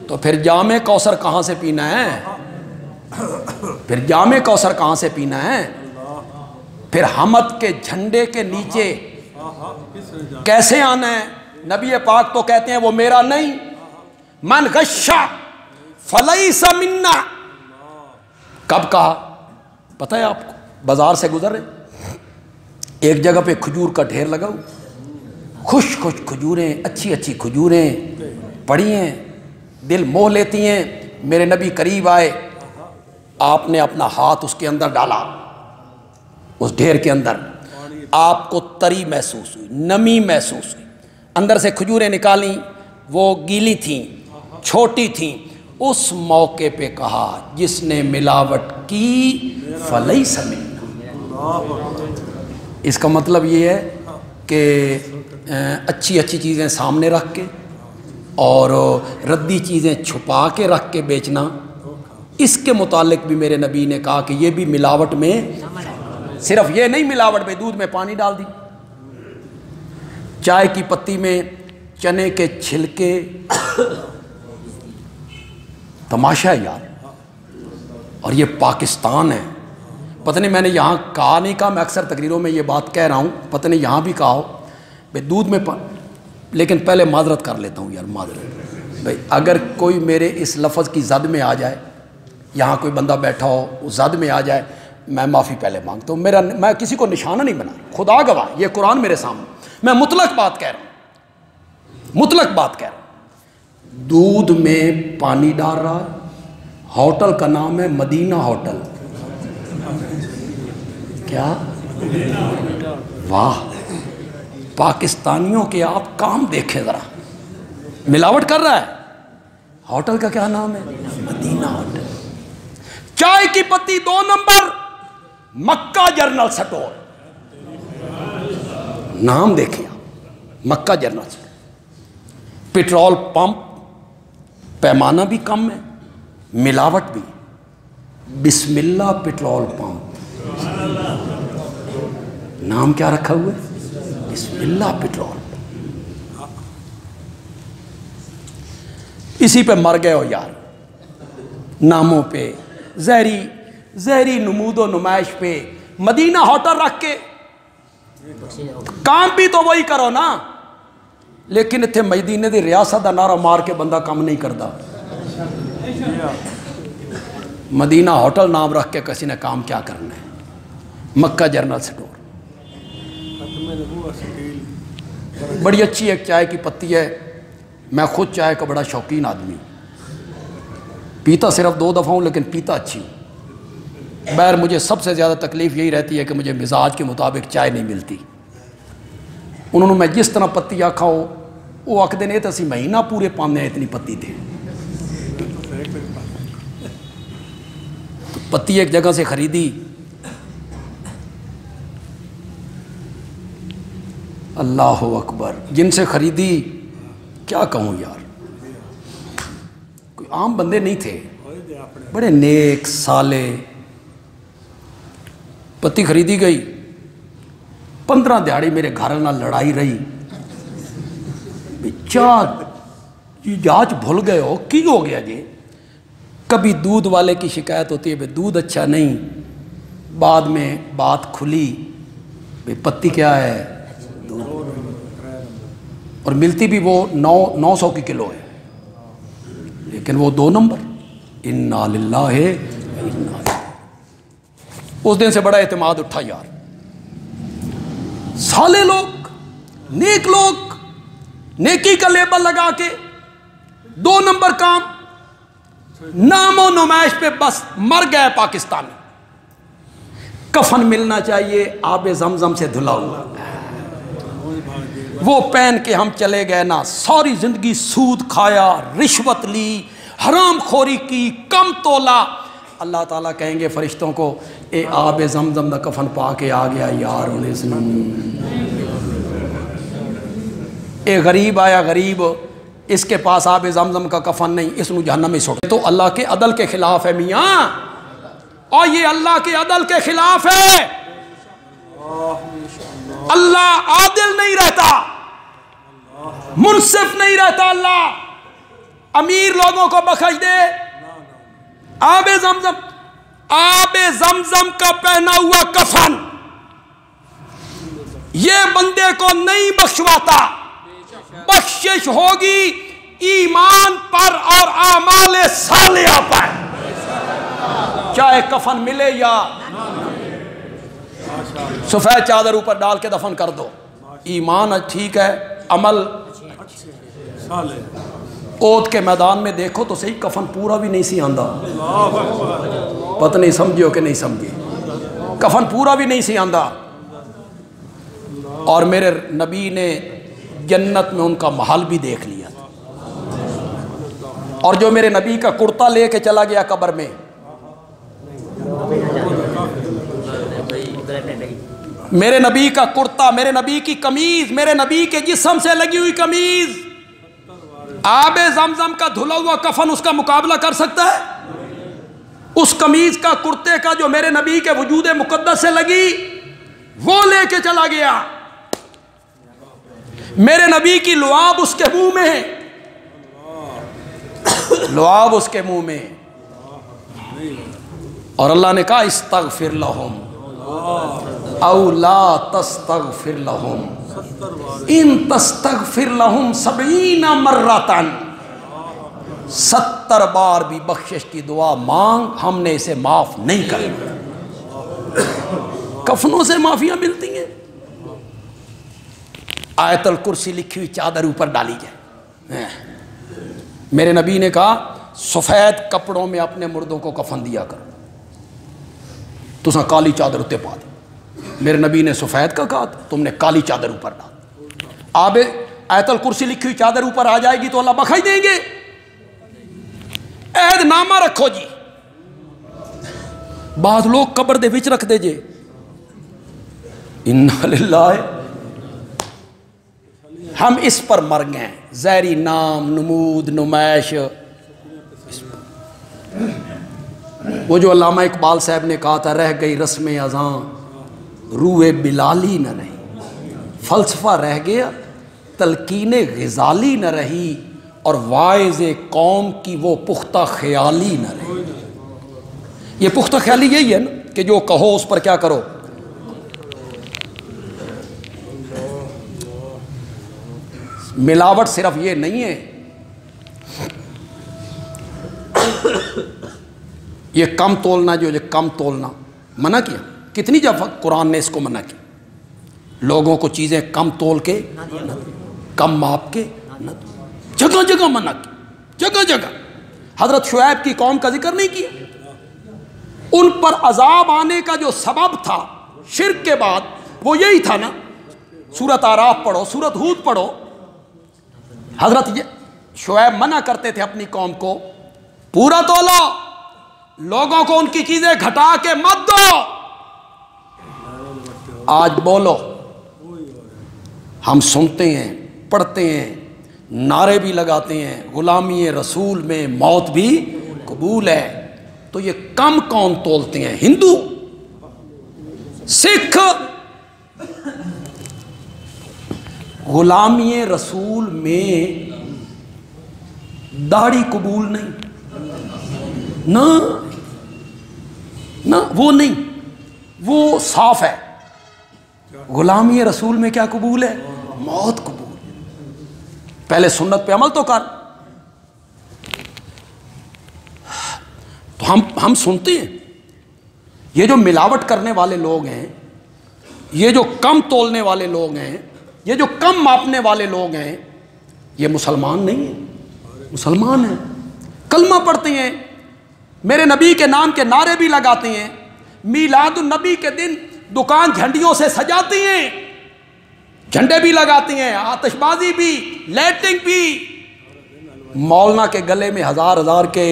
تو پھر جام کوثر کہاں سے پینا ہے؟ پھر جام کوثر کہاں سے پینا ہے؟ پھر حمد کے جھنڈے کے نیچے کیسے آنا ہے؟ نبی پاک تو کہتے ہیں وہ میرا نہیں، من غشا فلیس منا۔ کب کہا پتہ ہے آپ کو؟ بازار سے گزر رہے، ایک جگہ پہ کھجور کا ڈھیر لگا، خوش خوش کھجوریں، اچھی اچھی کھجوریں پڑی ہیں، دل موہ لیتی ہیں۔ میرے نبی قریب آئے، آپ نے اپنا ہاتھ اس کے اندر ڈالا، اس ڈھیر کے اندر، آپ کو تری محسوس ہوئی، نمی محسوس ہوئی، اندر سے کھجوریں نکالیں، وہ گیلی تھیں، چھوٹی تھیں۔ اس موقع پہ کہا جس نے ملاوٹ کی فلیس منا۔ اس کا مطلب یہ ہے کہ اچھی اچھی چیزیں سامنے رکھ کے اور ردی چیزیں چھپا کے رکھ کے بیچنا، اس کے متعلق بھی میرے نبی نے کہا کہ یہ بھی ملاوٹ میں، صرف یہ نہیں ملاوٹ میں دودھ میں پانی ڈال دی، چائے کی پتی میں چنے کے چھلکے، تماشا ہے یار۔ اور یہ پاکستان ہے، پتہ نہیں میں نے یہاں کہا نہیں کہا، میں اکثر تقریروں میں یہ بات کہہ رہا ہوں، پتہ نہیں یہاں بھی کہا ہو بھئی دودھ میں لیکن پہلے معذرت کر لیتا ہوں یار، معذرت بھئی، اگر کوئی میرے اس لفظ کی زد میں آ جائے، یہاں کوئی بندہ بیٹھا ہو وہ زد میں آ جائے، میں معافی پہلے مانگتا ہوں، میں کسی کو نشانہ نہیں بنا، خدا گواہ یہ قرآن میرے سامنے، میں مطلق بات کہہ رہا ہوں، مطلق بات کہہ رہا ہوں۔ دودھ میں پانی ڈال رہا ہے، ہوٹل کا نام ہے مدینہ ہوٹل، کیا؟ واہ، پاکستانیوں کے آپ کام دیکھیں ذرا، ملاوٹ کر رہا ہے۔ ہوٹل کا کیا نام ہے؟ مدینہ ہوٹل۔ چائے کی پتی 2 نمبر، مکہ جرنل سٹور، نام دیکھیں آپ، مکہ جرنل سٹور۔ پیٹرول پمپ، پیمانہ بھی کم ہے، ملاوٹ بھی، بسم اللہ پیٹرول پمپ، نام کیا رکھا ہوا ہے؟ بسم اللہ پیٹرول۔ اسی پہ مر گئے ہو یار، ناموں پہ، زہری نمود و نمائش پہ، مدینہ ہوٹل رکھ کے کام بھی تو وہی کرو نا، لیکن اتنے مدینے دی ریاست دا نعرہ مار کے بندہ کام نہیں کرتا۔ مدینہ ہوٹل نام رکھ کے کسی نے کام کیا کرنا ہے؟ مکہ جنرل سٹور، بڑی اچھی ایک چائے کی پتی ہے، میں خود چائے کا بڑا شوقین آدمی، پیتا صرف 2 دفعہ ہوں لیکن پیتا اچھی ہوں۔ بہر مجھے سب سے زیادہ تکلیف یہی رہتی ہے کہ مجھے مزاج کے مطابق چائے نہیں ملتی۔ انہوں نے میں جس طرح پتی آکھا ہو وہ آکھ دینے تو اسی مہینہ پورے پانے اتنی پتی تھے۔ پتی ایک جگہ سے خریدی، اللہ اکبر، جن سے خریدی کیا کہوں یار، کوئی عام بندے نہیں تھے، بڑے نیک سالے۔ پتی خریدی گئی، 15 دیہڑی میرے گھر نہ لڑائی رہی، یہ جاج بھول گئے ہو کی ہو گیا جی؟ کبھی دودھ والے کی شکایت ہوتی ہے بھئی دودھ اچھا نہیں، بعد میں بات کھلی بھئی پتی کیا ہے، اور ملتی بھی وہ 900 کی کلو ہے، لیکن وہ 2 نمبر۔ انا للہ ہے، اس دن سے بڑا اعتماد اٹھا یار۔ سالے لوگ، نیک لوگ، نیکی کا لیبل لگا کے 2 نمبر کام، نام و نمائش پہ بس مر گئے پاکستانی۔ کفن ملنا چاہیے آب زمزم سے دھلا ہوا، وہ پہن کے ہم چلے گئے نا، ساری زندگی سود کھایا، رشوت لی، حرام خوری کی، کم تولا۔ اللہ تعالیٰ کہیں گے فرشتوں کو اے آب زمزم دا کفن پا کے آ گیا یار، اے غریب آیا غریب، اس کے پاس آب زمزم کا کفن نہیں، اس نو جہنم میں سوٹ۔ تو اللہ کے عدل کے خلاف ہے میاں، اور یہ اللہ کے عدل کے خلاف ہے۔ اللہ عادل نہیں رہتا، منصف نہیں رہتا، اللہ امیر لوگوں کو بخش دے۔ آب زمزم کا پہنا ہوا کفن یہ بندے کو نہیں بخشواتا، بخشش ہوگی ایمان پر اور اعمال صالحہ پر، چاہے کفن ملے یا سفید چادر اوپر ڈال کے دفن کر دو، ایمان ٹھیک ہے، عمل اوت کے میدان میں دیکھو تو صحیح کفن پورا بھی نہیں سی آندہ، پتہ نہیں سمجھو کہ نہیں سمجھے، کفن پورا بھی نہیں سی آندہ۔ اور میرے نبی نے جنت میں ان کا محل بھی دیکھ لیا، اور جو میرے نبی کا کرتا لے کے چلا گیا قبر میں، میرے نبی کا کرتا، میرے نبی کی قمیض، میرے نبی کے جسم سے لگی ہوئی قمیض، آب زمزم کا دھلا ہوا کفن اس کا مقابلہ کر سکتا ہے؟ اس قمیض کا، کرتے کا جو میرے نبی کے وجود مقدس سے لگی، وہ لے کے چلا گیا۔ میرے نبی کی لعاب اس کے منہ میں ہے، لعاب اس کے منہ میں، اور اللہ نے کہا استغفر لہم او لا تستغفر لہم ان تستغفر لہم 70 مرتن، 70 بار بھی بخشش کی دعا مانگ، ہم نے اسے معاف نہیں کرنا۔ کفنوں سے معافیاں ملتی ہیں، آیت الکرسی لکھی ہوئی چادر اوپر ڈالی جائے۔ میرے نبی نے کہا سفید کپڑوں میں اپنے مردوں کو کفن دیا کرو، تو سا کالی چادر اتے پا دے۔ میرے نبی نے سفید کا کہا، تم نے کالی چادر اوپر ڈال۔ آب آیت الکرسی لکھی ہوئی چادر اوپر آ جائے گی تو اللہ بخش دیں گے۔ عہد نامہ رکھو جی، بعض لوگ قبر دے وچ رکھ دے جے، انا للہ، ہم اس پر مر گئے، زہری نام، نمود، نمائش۔ وہ جو علامہ اقبال صاحب نے کہا تھا، رہ گئی رسم اذاں روئے بلالی نہ رہی، فلسفہ رہ گیا تلقین غزالی نہ رہی، اور واعظ قوم کی وہ پختہ خیالی نہ رہی۔ یہ پختہ خیالی یہی ہے نا کہ جو کہو اس پر کیا کرو۔ ملاوٹ صرف یہ نہیں ہے، یہ کم تولنا جو کم تولنا منع کیا، کتنی جگہ قرآن نے اس کو منع کیا، لوگوں کو چیزیں کم تول کے کم ماپ کے نہ دو، جگہ جگہ منع کی، جگہ جگہ۔ حضرت شعیب کی قوم کا ذکر نہیں کیا، ان پر عذاب آنے کا جو سبب تھا شرک کے بعد وہ یہی تھا نا، سورۃ اعراف پڑھو، سورۃ ہود پڑھو، حضرت شعیب منع کرتے تھے اپنی قوم کو پورا تولو، لوگوں کو ان کی چیزیں گھٹا کے مت دو۔ آج بولو، ہم سنتے ہیں، پڑھتے ہیں، نعرے بھی لگاتے ہیں، غلامی رسول میں موت بھی قبول ہے، تو یہ کم کون تولتے ہیں؟ ہندو، سکھ۔ غلامی رسول میں داڑھی قبول نہیں، نہ وہ نہیں، وہ صاف ہے۔ غلامی رسول میں کیا قبول ہے؟ موت قبول۔ پہلے سنت پہ عمل تو کر۔ تو ہم سنتے ہیں یہ جو ملاوٹ کرنے والے لوگ ہیں، یہ جو کم تولنے والے لوگ ہیں، یہ جو کم ماپنے والے لوگ ہیں، یہ مسلمان نہیں ہیں، مسلمان ہیں، کلمہ پڑھتے ہیں، میرے نبی کے نام کے نعرے بھی لگاتے ہیں، میلاد النبی کے دن دکان جھنڈیوں سے سجاتے ہیں، جھنڈے بھی لگاتے ہیں، آتش بازی بھی، لائٹنگ بھی، مولانا کے گلے میں ہزار ہزار کے،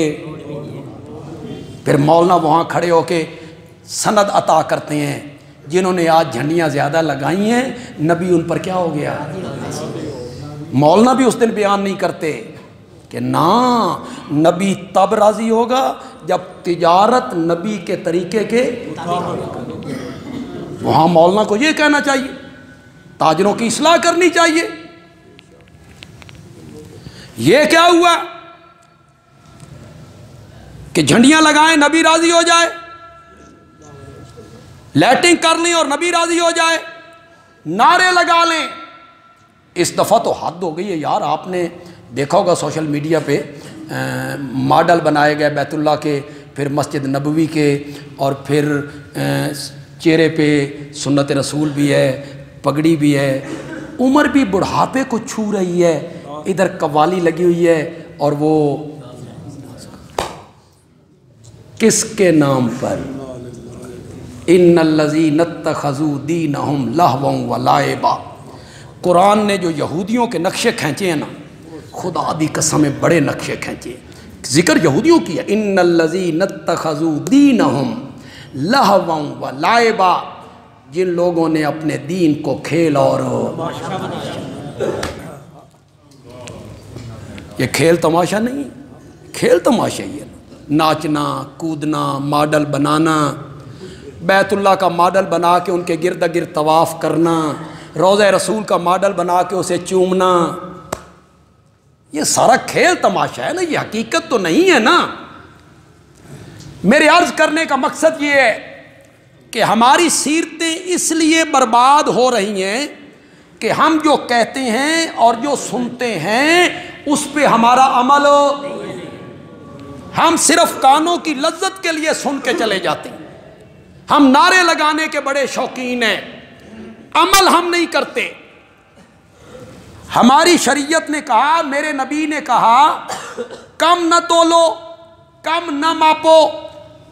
پھر مولانا وہاں کھڑے ہو کے سند عطا کرتے ہیں، جنہوں نے آج جھنڈیاں زیادہ لگائی ہیں نبی ان پر کیا ہو گیا۔ مولانا بھی اس دن بیان نہیں کرتے کہ نا، نبی تب راضی ہوگا جب تجارت نبی کے طریقے کے، وہاں مولانا کو یہ کہنا چاہیے، تاجروں کی اصلاح کرنی چاہیے۔ یہ کیا ہوا کہ جھنڈیاں لگائیں نبی راضی ہو جائے، لائٹنگ کر لیں اور نبی راضی ہو جائے، نعرے لگا لیں۔ اس دفعہ تو حد ہو گئی ہے یار۔ آپ نے دیکھا ہوگا سوشل میڈیا پہ ماڈل بنائے گئے بیت اللہ کے، پھر مسجد نبوی کے، اور پھر چہرے پہ سنت رسول بھی ہے، پگڑی بھی ہے، عمر بھی بڑھاپے کو چھو رہی ہے، ادھر قوالی لگی ہوئی ہے، اور وہ کس کے نام پر؟ ان الذین اتخذوا دینہم لہوا ولعبا۔ قرآن نے جو یہودیوں کے نقشے کھینچے ہیں نا، خدا دی قسم ہے بڑے نقشے کھینچے، ذکر یہودیوں کی ہے، ان الذین اتخذوا دینہم لہوا ولعبا، جن لوگوں نے اپنے دین کو کھیل اور یہ کھیل تماشا نہیں، کھیل تماشا ہی ہے، ناچنا کودنا، ماڈل بنانا، بیت اللہ کا ماڈل بنا کے ان کے گرد گرد طواف کرنا، روضہ رسول کا ماڈل بنا کے اسے چومنا، یہ سارا کھیل تماشا ہے نا، یہ حقیقت تو نہیں ہے نا۔ میرے عرض کرنے کا مقصد یہ ہے کہ ہماری سیرتیں اس لیے برباد ہو رہی ہیں کہ ہم جو کہتے ہیں اور جو سنتے ہیں اس پہ ہمارا عمل، ہم صرف کانوں کی لذت کے لیے سن کے چلے جاتے ہیں، ہم نعرے لگانے کے بڑے شوقین ہیں، عمل ہم نہیں کرتے۔ ہماری شریعت نے کہا، میرے نبی نے کہا کم نہ تولو، کم نہ ماپو،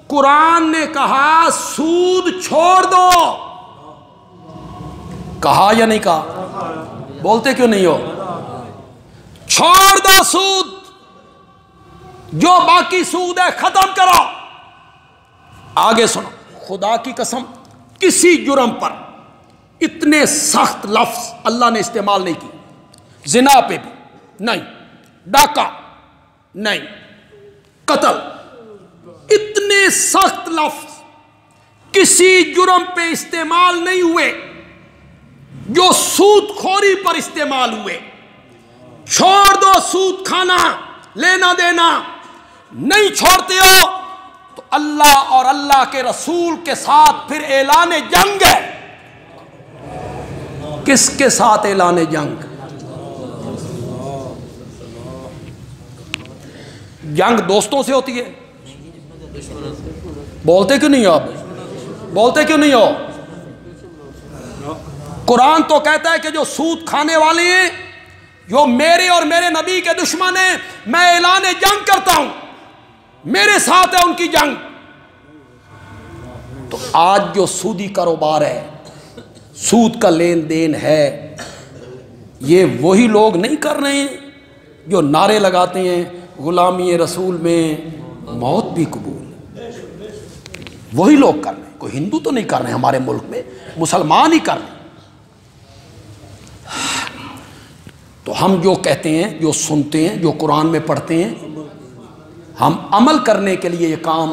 قرآن نے کہا سود چھوڑ دو، کہا یا نہیں کہا؟ بولتے کیوں نہیں ہو؟ چھوڑ دو سود، جو باقی سود ہے ختم کرو۔ آگے سنو، خدا کی قسم کسی جرم پر اتنے سخت لفظ اللہ نے استعمال نہیں کی، زنا پہ بھی نہیں، ڈاکہ نہیں، قتل، اتنے سخت لفظ کسی جرم پہ استعمال نہیں ہوئے جو سود خوری پر استعمال ہوئے۔ چھوڑ دو سود کھانا، لینا دینا، نہیں چھوڑتے ہو تو اللہ اور اللہ کے رسول کے ساتھ پھر اعلان جنگ ہے۔ کس کے ساتھ اعلان جنگ؟ جنگ دوستوں سے ہوتی ہے؟ بولتے کیوں نہیں ہو آپ؟ بولتے کیوں نہیں ہو؟ قرآن تو کہتا ہے کہ جو سود کھانے والے ہیں، جو میرے اور میرے نبی کے دشمن ہیں، میں اعلان جنگ کرتا ہوں، میرے ساتھ ہے ان کی جنگ۔ تو آج جو سودی کاروبار ہے، سود کا لین دین ہے، یہ وہی لوگ نہیں کر رہے ہیں جو نعرے لگاتے ہیں غلامی رسول میں موت بھی قبول، وہی لوگ کر رہے ہیں۔ کوئی ہندو تو نہیں کر رہے ہیں ہمارے ملک میں، مسلمان ہی کر رہے ہیں۔ تو ہم جو کہتے ہیں، جو سنتے ہیں، جو قرآن میں پڑھتے ہیں، ہم عمل کرنے کے لیے یہ کام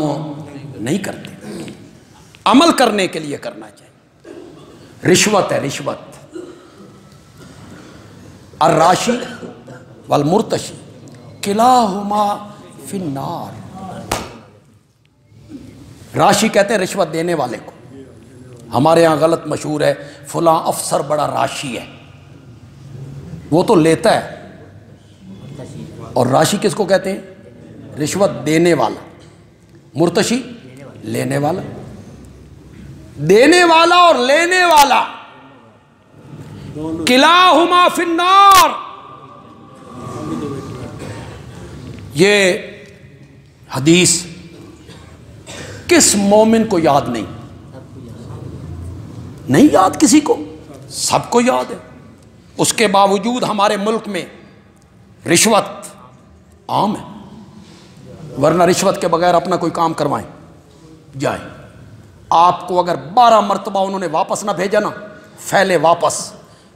نہیں کرتے، عمل کرنے کے لیے کرنا چاہیے۔ رشوت ہے، رشوت، الراشی والمرتشی کلاہما فی النار۔ راشی کہتے ہیں رشوت دینے والے کو، ہمارے ہاں غلط مشہور ہے فلاں افسر بڑا راشی ہے، وہ تو لیتا ہے۔ اور راشی کس کو کہتے ہیں؟ رشوت دینے والا۔ مرتشی لینے والا۔ دینے والا اور لینے والا کلاہما فی النار۔ یہ حدیث کس مومن کو یاد نہیں؟ نہیں یاد کسی کو؟ سب کو یاد ہے۔ اس کے باوجود ہمارے ملک میں رشوت عام ہے، ورنہ رشوت کے بغیر اپنا کوئی کام کروائیں جائیں، آپ کو اگر 12 مرتبہ انہوں نے واپس نہ بھیجا نا، پھیلے واپس،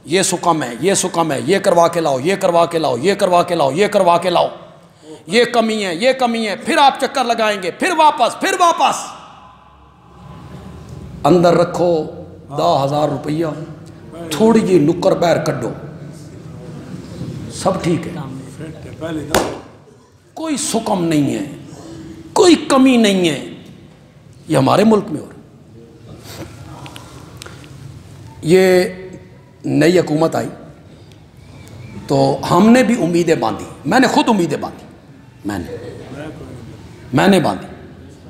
یہ سکم ہے، یہ سکم ہے، یہ کروا کے لاؤ، یہ کروا کے لاؤ، یہ کروا کے لاؤ، یہ کروا کے لاؤ، یہ کمی ہے، یہ کمی ہے، پھر آپ چکر لگائیں گے، پھر واپس، پھر واپس۔ اندر رکھو 10,000 روپیہ، تھوڑی جی نکر بیر کڈو، سب ٹھیک ہے، کوئی سکم نہیں ہے، کوئی کمی نہیں ہے۔ یہ ہمارے ملک میں ہو رہا ہے۔ یہ نئی حکومت آئی تو ہم نے بھی امیدیں باندھی، میں نے خود امیدیں باندھی، میں نے باندھی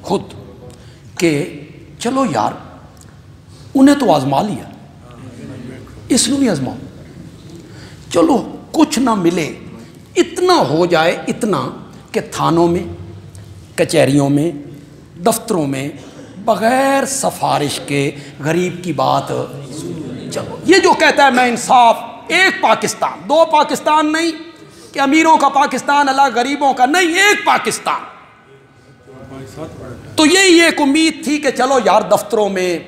خود کہ چلو یار انہیں تو آزما لیا، اس نے بھی آزماؤ، چلو کچھ نہ ملے، اتنا ہو جائے، اتنا کہ تھانوں میں، کچہریوں میں، دفتروں میں بغیر سفارش کے غریب کی بات چلو۔ یہ جو کہتا ہے میں انصاف، ایک پاکستان، 2 پاکستان نہیں کہ امیروں کا پاکستان الگ غریبوں کا نہیں، ایک پاکستان۔ تو یہی ایک امید تھی کہ چلو یار دفتروں میں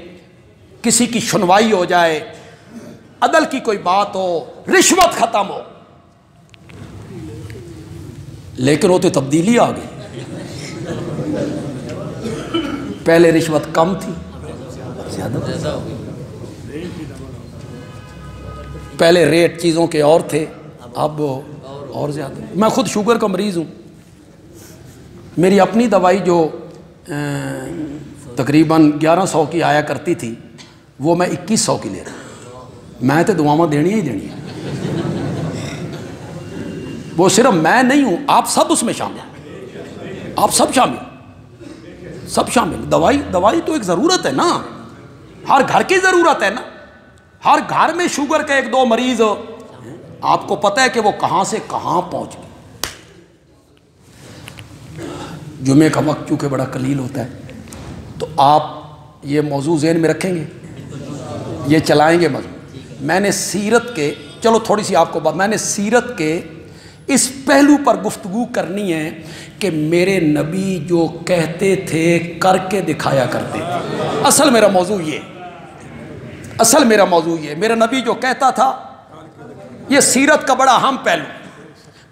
کسی کی سنوائی ہو جائے، عدل کی کوئی بات ہو، رشوت ختم ہو۔ لیکن وہ تو تبدیلی آ گئی، پہلے رشوت کم تھی، زیادہ ہو گئی۔ پہلے ریٹ چیزوں کے اور تھے، اب اور زیادہ۔ میں خود شوگر کا مریض ہوں، میری اپنی دوائی جو تقریباً 1100 کی آیا کرتی تھی، وہ میں 2100 کی لے رہا ہوں۔ میں تو دعاواں دینی ہی دینی ہے، وہ صرف میں نہیں ہوں، آپ سب اس میں شامل، آپ سب شامل، سب شامل۔ دوائی تو ایک ضرورت ہے نا، ہر گھر کی ضرورت ہے نا، ہر گھر میں شوگر کا 1-2 مریض، آپ کو پتہ ہے کہ وہ کہاں سے کہاں پہنچ گئے۔ جمعے کا وقت چونکہ بڑا قلیل ہوتا ہے، تو آپ یہ موضوع ذہن میں رکھیں گے، یہ چلائیں گے موضوع۔ میں نے سیرت کے، چلو تھوڑی سی آپ کو بات، میں نے سیرت کے اس پہلو پر گفتگو کرنی ہے کہ میرے نبی جو کہتے تھے کر کے دکھایا کرتے تھے۔ اصل میرا موضوع یہ، اصل میرا موضوع یہ، میرا نبی جو کہتا تھا، یہ سیرت کا بڑا اہم پہلو،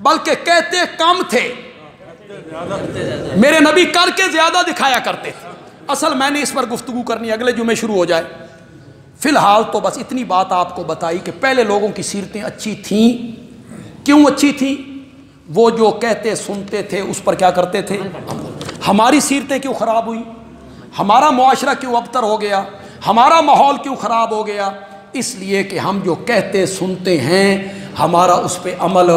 بلکہ کہتے کم تھے، میرے نبی کر کے زیادہ دکھایا کرتے تھے۔ اصل میں نے اس پر گفتگو کرنی، اگلے جمعے شروع ہو جائے۔ فی الحال تو بس اتنی بات آپ کو بتائی کہ پہلے لوگوں کی سیرتیں اچھی تھیں۔ کیوں اچھی تھیں؟ وہ جو کہتے سنتے تھے اس پر کیا کرتے تھے؟ ہماری سیرتیں کیوں خراب ہوئی؟ ہمارا معاشرہ کیوں ابتر ہو گیا؟ ہمارا ماحول کیوں خراب ہو گیا؟ اس لیے کہ ہم جو کہتے سنتے ہیں ہمارا اس پہ عمل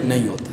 نہیں ہوتا۔